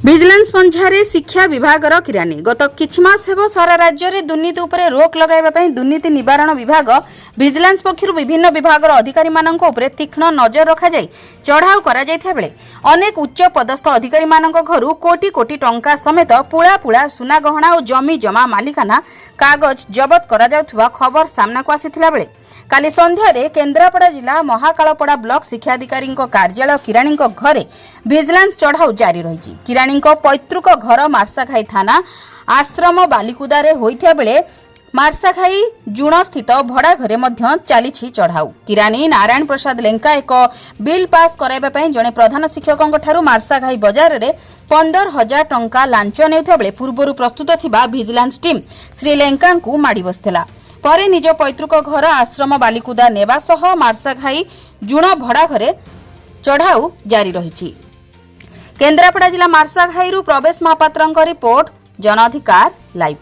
Vigilance पंझारे शिक्षा विभाग किरानी गत किछि मास हेबो सारा राज्य में दुर्नीति उपरे रोक लगाइबा दुर्नीति निवारण विभाग विजिलेंस पक्षरु विभिन्न विभाग अधिकारी मानक उपरे तीक्ष्ण नजर रखा जाय चढ़ाऊ करा जायथा बेले अनेक उच्च पदस्थ अधिकारी मानक घरु कोटी कोटी टंका समेत पुळा पुळा सुना गहना और जमी जमा मालिकाना कागज जबत करा जाउथबा खबर सामना को आसीथिला बेले काली संध्यारे केन्द्रापड़ा जिला महाकालपड़ा ब्लॉक शिक्षाधिकारी कार्यालय किराणी घरे विजिलेंस चढ़ाऊ जारी रही। किराणी पैतृक घर मार्साखाई थाना आश्रम बालिकुदारे होइथिया बेले मार्साखाई जुण स्थित भड़ा घरे मध्य चली चढ़ाऊ। किराणी नारायण प्रसाद लेंका एक बिल पास कराइबा जड़े प्रधान शिक्षकों मार्साखाई बजार में 15,000 टंका लांच नेउथिया बेले पूर्वरु प्रस्तुत थिबा विजिलेंस टीम श्री लेंका को माड़ी बसथिला। परे निज पैतृक घर आश्रम बालिकुदा नेबा सह मार्साखाई जुण भड़ा घरे चढ़ाऊ जारी रही। केन्द्रापड़ा जिला मार्साखाई प्रवेश महापात्र रिपोर्ट जन अधिकार लाइव।